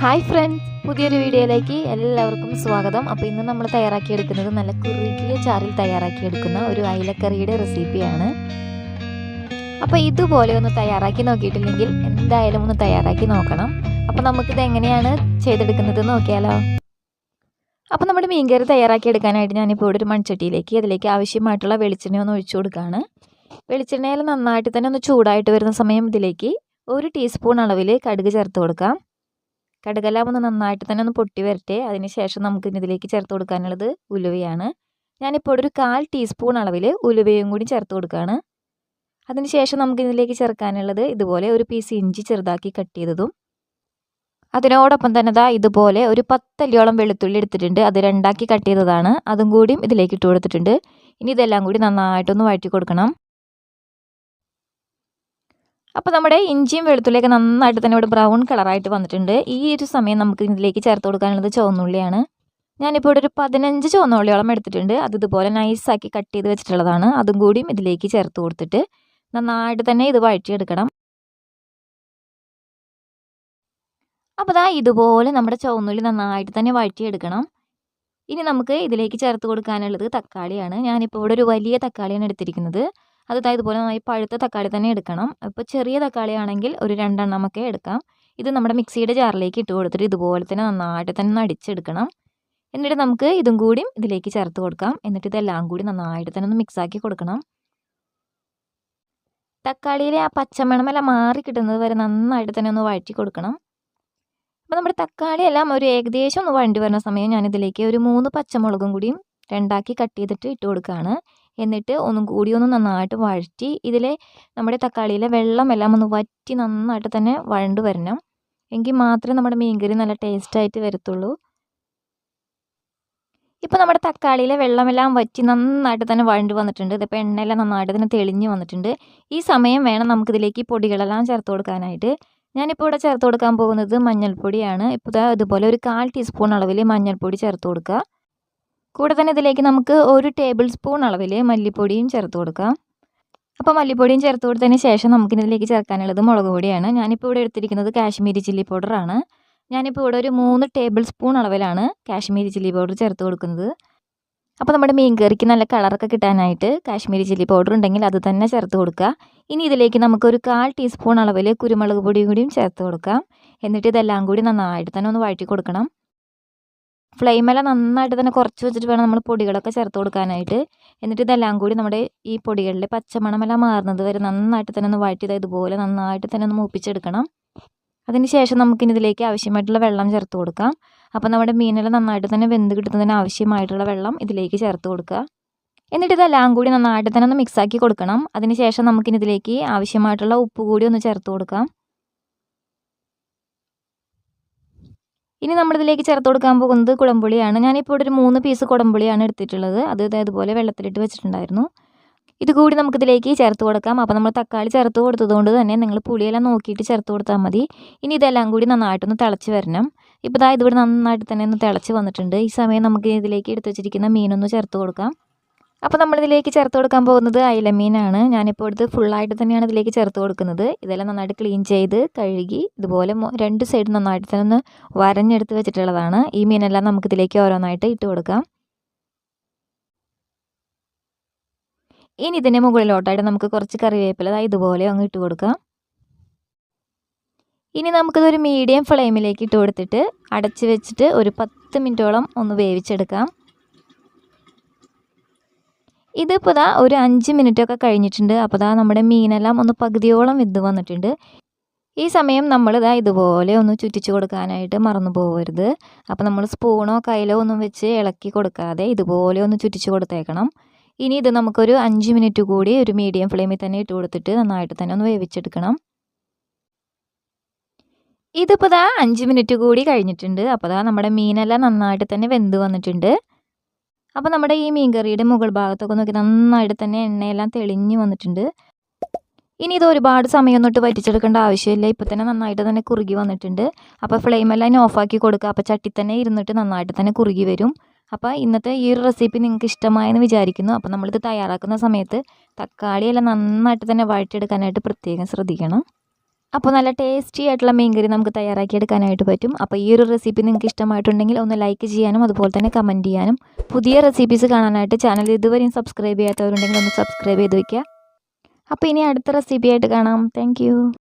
Hi friends, പുതിയൊരു വീഡിയോയിലേക്ക് എല്ലാവർക്കും സ്വാഗതം. അപ്പോൾ ഇന്ന് നമ്മൾ തയ്യാറാക്കിയെടുക്കുന്നത് നല്ല കുറുകിയ ചാറിൽ തയ്യാറാക്കിയെടുക്കുന്ന ഒരു അയിലക്കറിയുടെ റെസിപ്പിയാണ്. അപ്പോൾ ഇതുപോലെ ഒന്ന് തയ്യാറാക്കി നോക്കിയിട്ടില്ലെങ്കിൽ എന്തായാലും ഒന്ന് തയ്യാറാക്കി നോക്കണം. അപ്പോൾ നമുക്കിത് എങ്ങനെയാണ് ചെയ്തെടുക്കുന്നത് നോക്കിയാലോ. അപ്പോൾ നമ്മുടെ മീൻകറി തയ്യാറാക്കിയെടുക്കാനായിട്ട് ഞാനിപ്പോൾ ഇവിടെ ഒരു മൺചട്ടിയിലേക്ക് അതിലേക്ക് ആവശ്യമായിട്ടുള്ള വെളിച്ചെണ്ണ ഒന്ന് ഒഴിച്ചു കൊടുക്കുകയാണ്. വെളിച്ചെണ്ണയിൽ നന്നായിട്ട് തന്നെ ഒന്ന് ചൂടായിട്ട് വരുന്ന സമയം ഇതിലേക്ക് 1 ടീസ്പൂൺ അളവിൽ കടുക് ചേർത്ത് കൊടുക്കാം. കടുകെല്ലാം ഒന്ന് നന്നായിട്ട് തന്നെ ഒന്ന് പൊട്ടി വരട്ടെ. അതിനുശേഷം നമുക്ക് ഇതിലേക്ക് ചേർത്ത് കൊടുക്കാനുള്ളത് ഉലുവയാണ്. ഞാനിപ്പോൾ ഒരു 1/4 ടീസ്പൂൺ അളവിൽ ഉലുവയും കൂടി ചേർത്ത് കൊടുക്കുകയാണ്. അതിനുശേഷം നമുക്ക് ഇതിലേക്ക് ചേർക്കാനുള്ളത് ഇതുപോലെ ഒരു പീസ് ഇഞ്ചി ചെറുതാക്കി കട്ട് ചെയ്തതും, അതിനോടൊപ്പം തന്നെ ഇതുപോലെ ഒരു 10 അല്ലിയോളം വെളുത്തുള്ളി എടുത്തിട്ടുണ്ട്. അത് 2ആക്കി കട്ട് ചെയ്തതാണ്. അതും കൂടിയും ഇതിലേക്ക് ഇട്ട് കൊടുത്തിട്ടുണ്ട്. ഇനി ഇതെല്ലാം കൂടി നന്നായിട്ടൊന്ന് വഴറ്റി കൊടുക്കണം. അപ്പോൾ നമ്മുടെ ഇഞ്ചിയും വെളുത്തുള്ളിയൊക്കെ നന്നായിട്ട് തന്നെ ഇവിടെ ബ്രൗൺ കളറായിട്ട് വന്നിട്ടുണ്ട്. ഈ ഒരു സമയം നമുക്ക് ഇതിലേക്ക് ചേർത്ത് കൊടുക്കാനുള്ളത് ചുവന്നുള്ളിയാണ്. ഞാനിപ്പോൾ ഇവിടെ ഒരു 15 ചുവന്നുള്ളിയോളം എടുത്തിട്ടുണ്ട്. അത് ഇതുപോലെ നൈസാക്കി കട്ട് ചെയ്ത് വെച്ചിട്ടുള്ളതാണ്. അതും കൂടിയും ഇതിലേക്ക് ചേർത്ത് കൊടുത്തിട്ട് നന്നായിട്ട് തന്നെ ഇത് വഴറ്റിയെടുക്കണം. അപ്പോൾ ഇതുപോലെ നമ്മുടെ ചുവന്നുള്ളി നന്നായിട്ട് തന്നെ വഴറ്റിയെടുക്കണം. ഇനി നമുക്ക് ഇതിലേക്ക് ചേർത്ത് കൊടുക്കാനുള്ളത് തക്കാളിയാണ്. ഞാനിപ്പോൾ ഇവിടെ ഒരു വലിയ തക്കാളിയാണ് എടുത്തിരിക്കുന്നത്. അത് ഇതുപോലെ നന്നായി പഴുത്ത തക്കാളി തന്നെ എടുക്കണം. ഇപ്പോൾ ചെറിയ തക്കാളി ആണെങ്കിൽ ഒരു 2 എണ്ണമൊക്കെ എടുക്കാം. ഇത് നമ്മുടെ മിക്സിയുടെ ജാറിലേക്ക് ഇട്ട് കൊടുത്തിട്ട് ഇതുപോലെ തന്നെ നന്നായിട്ട് തന്നെ അടിച്ചെടുക്കണം. എന്നിട്ട് നമുക്ക് ഇതും കൂടി ഇതിലേക്ക് ചേർത്ത് കൊടുക്കാം. എന്നിട്ട് ഇതെല്ലാം കൂടി നന്നായിട്ട് തന്നെ ഒന്ന് മിക്സാക്കി കൊടുക്കണം. തക്കാളിയിലെ ആ പച്ചമണമെല്ലാം മാറി കിട്ടുന്നത് വരെ നന്നായിട്ട് തന്നെ ഒന്ന് വഴറ്റി കൊടുക്കണം. അപ്പോൾ നമ്മുടെ തക്കാളിയെല്ലാം ഒരു ഏകദേശം ഒന്ന് വഴണ്ടി വരുന്ന സമയം ഞാനിതിലേക്ക് ഒരു 3 പച്ചമുളകും കൂടിയും 2ആക്കി കട്ട് ചെയ്തിട്ട് ഇട്ട് കൊടുക്കുകയാണ്. എന്നിട്ട് ഒന്നും കൂടി ഒന്ന് നന്നായിട്ട് വഴറ്റി ഇതിലെ നമ്മുടെ തക്കാളിയിലെ വെള്ളമെല്ലാം ഒന്ന് വറ്റി നന്നായിട്ട് തന്നെ വഴണ്ട് വരണം. എങ്കിൽ മാത്രമേ നമ്മുടെ മീൻകറി നല്ല ടേസ്റ്റായിട്ട് വരത്തുള്ളൂ. ഇപ്പോൾ നമ്മുടെ തക്കാളിയിലെ വെള്ളമെല്ലാം വറ്റി നന്നായിട്ട് തന്നെ വഴണ്ട് വന്നിട്ടുണ്ട്. ഇതിപ്പോൾ എണ്ണയെല്ലാം നന്നായിട്ട് തന്നെ തെളിഞ്ഞ് വന്നിട്ടുണ്ട്. ഈ സമയം വേണം നമുക്കിതിലേക്ക് പൊടികളെല്ലാം ചേർത്ത് കൊടുക്കാനായിട്ട്. ഞാനിപ്പോൾ ഇവിടെ ചേർത്ത് കൊടുക്കാൻ പോകുന്നത് മഞ്ഞൾപ്പൊടിയാണ്. ഇപ്പോൾ ഇതുപോലെ ഒരു 1/4 ടീസ്പൂൺ അളവിൽ മഞ്ഞൾപ്പൊടി ചേർത്ത് കൊടുക്കുക. കൂടെ തന്നെ ഇതിലേക്ക് നമുക്ക് 1 ടേബിൾ സ്പൂൺ അളവിൽ മല്ലിപ്പൊടിയും ചേർത്ത് കൊടുക്കാം. അപ്പോൾ മല്ലിപ്പൊടിയും ചേർത്ത് കൊടുത്തതിന് ശേഷം നമുക്കിതിലേക്ക് ചേർക്കാനുള്ളത് മുളക് പൊടിയാണ്. ഞാനിപ്പോൾ ഇവിടെ എടുത്തിരിക്കുന്നത് കാശ്മീരി ചില്ലി പൗഡറാണ്. ഞാനിപ്പോൾ ഇവിടെ ഒരു 3 ടേബിൾ സ്പൂൺ അളവിലാണ് കാശ്മീരി ചില്ലി പൗഡർ ചേർത്ത് കൊടുക്കുന്നത്. അപ്പോൾ നമ്മുടെ മീൻ കറിക്ക് നല്ല കളറൊക്കെ കിട്ടാനായിട്ട് കാശ്മീരി ചില്ലി പൗഡർ ഉണ്ടെങ്കിൽ അത് തന്നെ ചേർത്ത് കൊടുക്കുക. ഇനി ഇതിലേക്ക് നമുക്ക് ഒരു 1/4 ടീസ്പൂൺ അളവിൽ കുരുമുളക് പൊടിയും കൂടിയും ചേർത്ത് കൊടുക്കാം. എന്നിട്ട് ഇതെല്ലാം കൂടി നന്നായിട്ട് തന്നെ ഒന്ന് വഴറ്റി കൊടുക്കണം. ഫ്ലെയിമെല്ലാം നന്നായിട്ട് തന്നെ കുറച്ച് വെച്ചിട്ട് വേണം നമ്മൾ പൊടികളൊക്കെ ചേർത്ത് കൊടുക്കാനായിട്ട്. എന്നിട്ട് ഇതെല്ലാം കൂടി നമ്മുടെ ഈ പൊടികളിലെ പച്ചമണമെല്ലാം മാറുന്നത് വരെ നന്നായിട്ട് തന്നെ ഒന്ന് വഴറ്റി ഇതുപോലെ നന്നായിട്ട് തന്നെ ഒന്ന് മൂപ്പിച്ചെടുക്കണം. അതിന് ശേഷം നമുക്കിനി ഇതിലേക്ക് ആവശ്യമായിട്ടുള്ള വെള്ളം ചേർത്ത് കൊടുക്കാം. അപ്പോൾ നമ്മുടെ മീനെല്ലാം നന്നായിട്ട് തന്നെ വെന്ത് കിട്ടുന്നതിന് ആവശ്യമായിട്ടുള്ള വെള്ളം ഇതിലേക്ക് ചേർത്ത് കൊടുക്കുക. എന്നിട്ട് ഇതെല്ലാം കൂടി നന്നായിട്ട് തന്നെ ഒന്ന് മിക്സാക്കി കൊടുക്കണം. അതിന് ശേഷം നമുക്കിനി ഇതിലേക്ക് ആവശ്യമായിട്ടുള്ള ഉപ്പ് കൂടി ഒന്ന് ചേർത്ത് കൊടുക്കാം. ഇനി നമ്മളിതിലേക്ക് ചേർത്ത് കൊടുക്കാൻ പോകുന്നത് കുടംപുളിയാണ്. ഞാനിപ്പോൾ ഇവിടെ ഒരു 3 പീസ് കുടംപുളിയാണ് എടുത്തിട്ടുള്ളത്. അത് ഇതുപോലെ വെള്ളത്തിലിട്ട് വെച്ചിട്ടുണ്ടായിരുന്നു. ഇത് കൂടി നമുക്കിതിലേക്ക് ചേർത്ത് കൊടുക്കാം. അപ്പോൾ നമ്മൾ തക്കാളി ചേർത്ത് കൊടുത്തതുകൊണ്ട് തന്നെ നിങ്ങൾ പുളിയെല്ലാം നോക്കിയിട്ട് ചേർത്ത് കൊടുത്താൽ മതി. ഇനി ഇതെല്ലാം കൂടി നന്നായിട്ടൊന്ന് തിളച്ച് വരണം. ഇപ്പോൾ ഇതിവിടെ നന്നായിട്ട് തന്നെ ഒന്ന് തിളച്ച് വന്നിട്ടുണ്ട്. ഈ സമയം നമുക്ക് ഇതിലേക്ക് എടുത്ത് വെച്ചിരിക്കുന്ന മീനൊന്ന് ചേർത്ത് കൊടുക്കാം. അപ്പോൾ നമ്മളിതിലേക്ക് ചേർത്ത് കൊടുക്കാൻ പോകുന്നത് അയിലമീനാണ്. ഞാനിപ്പോൾ എടുത്ത് ഫുള്ളായിട്ട് തന്നെയാണ് ഇതിലേക്ക് ചേർത്ത് കൊടുക്കുന്നത്. ഇതെല്ലാം നന്നായിട്ട് ക്ലീൻ ചെയ്ത് കഴുകി ഇതുപോലെ 2 സൈഡ് നന്നായിട്ട് തന്നെ ഒന്ന് വരഞ്ഞെടുത്ത് വെച്ചിട്ടുള്ളതാണ്. ഈ മീനെല്ലാം നമുക്കിതിലേക്ക് ഓരോന്നായിട്ട് ഇട്ട് കൊടുക്കാം. ഇനി ഇതിൻ്റെ മുകളിലോട്ടായിട്ട് നമുക്ക് കുറച്ച് കറിവേപ്പില ഇതുപോലെ അങ്ങ് ഇട്ട് കൊടുക്കാം. ഇനി നമുക്കിതൊരു മീഡിയം ഫ്ലെയിമിലേക്ക് ഇട്ട് കൊടുത്തിട്ട് അടച്ച് വെച്ചിട്ട് ഒരു 10 മിനിറ്റോളം ഒന്ന് വേവിച്ചെടുക്കാം. ഇതിപ്പോൾ ഒരു 5 മിനിറ്റൊക്കെ കഴിഞ്ഞിട്ടുണ്ട്. അപ്പോൾ നമ്മുടെ മീനെല്ലാം ഒന്ന് പകുതിയോളം വെന്ത് വന്നിട്ടുണ്ട്. ഈ സമയം നമ്മൾ ഇതുപോലെ ഒന്ന് ചുറ്റിച്ച് കൊടുക്കാനായിട്ട് മറന്നു പോകരുത്. അപ്പോൾ നമ്മൾ സ്പൂണോ കയ്യിലോ ഒന്നും വെച്ച് ഇളക്കി കൊടുക്കാതെ ഇതുപോലെ ഒന്ന് ചുറ്റിച്ച് കൊടുത്തേക്കണം. ഇനി ഇത് നമുക്കൊരു 5 മിനിറ്റ് കൂടി ഒരു മീഡിയം ഫ്ലെയിമിൽ തന്നെ ഇട്ട് കൊടുത്തിട്ട് നന്നായിട്ട് തന്നെ ഒന്ന് വേവിച്ചെടുക്കണം. ഇതിപ്പോൾ 5 മിനിറ്റ് കൂടി കഴിഞ്ഞിട്ടുണ്ട്. അപ്പോൾ നമ്മുടെ മീനെല്ലാം നന്നായിട്ട് തന്നെ വെന്ത് വന്നിട്ടുണ്ട്. അപ്പോൾ നമ്മുടെ ഈ മീൻകറിയുടെ മുകൾ ഭാഗത്തൊക്കെ നോക്കി നന്നായിട്ട് തന്നെ എണ്ണയെല്ലാം തെളിഞ്ഞ് വന്നിട്ടുണ്ട്. ഇനി ഇത് ഒരുപാട് സമയം തൊട്ട് വറ്റിച്ചെടുക്കേണ്ട ആവശ്യമില്ല. ഇപ്പോൾ തന്നെ നന്നായിട്ട് തന്നെ കുറുകി വന്നിട്ടുണ്ട്. അപ്പോൾ ഫ്ലെയിമെല്ലാം ഓഫാക്കി കൊടുക്കുക. അപ്പോൾ ചട്ടി തന്നെ ഇരുന്നിട്ട് നന്നായിട്ട് തന്നെ കുറുകി വരും. അപ്പോൾ ഇന്നത്തെ ഈ ഒരു റെസിപ്പി നിങ്ങൾക്ക് ഇഷ്ടമായെന്ന് വിചാരിക്കുന്നു. അപ്പോൾ നമ്മളിത് തയ്യാറാക്കുന്ന സമയത്ത് തക്കാളിയെല്ലാം നന്നായിട്ട് തന്നെ വഴറ്റിയെടുക്കാനായിട്ട് പ്രത്യേകം ശ്രദ്ധിക്കണം. അപ്പോൾ നല്ല ടേസ്റ്റി ആയിട്ടുള്ള മീൻകറി നമുക്ക് തയ്യാറാക്കി എടുക്കാനായിട്ട് പറ്റും. അപ്പോൾ ഈ ഒരു റെസിപ്പി നിങ്ങൾക്ക് ഇഷ്ടമായിട്ടുണ്ടെങ്കിൽ ഒന്ന് ലൈക്ക് ചെയ്യാനും അതുപോലെ തന്നെ കമൻറ്റ് ചെയ്യാനും, പുതിയ റെസിപ്പീസ് കാണാനായിട്ട് ചാനൽ ഇതുവരെയും സബ്സ്ക്രൈബ് ചെയ്യാത്തവരുണ്ടെങ്കിൽ ഒന്ന് സബ്സ്ക്രൈബ് ചെയ്ത് വയ്ക്കുക. അപ്പോൾ ഇനി അടുത്ത റെസിപ്പി ആയിട്ട് കാണാം. താങ്ക്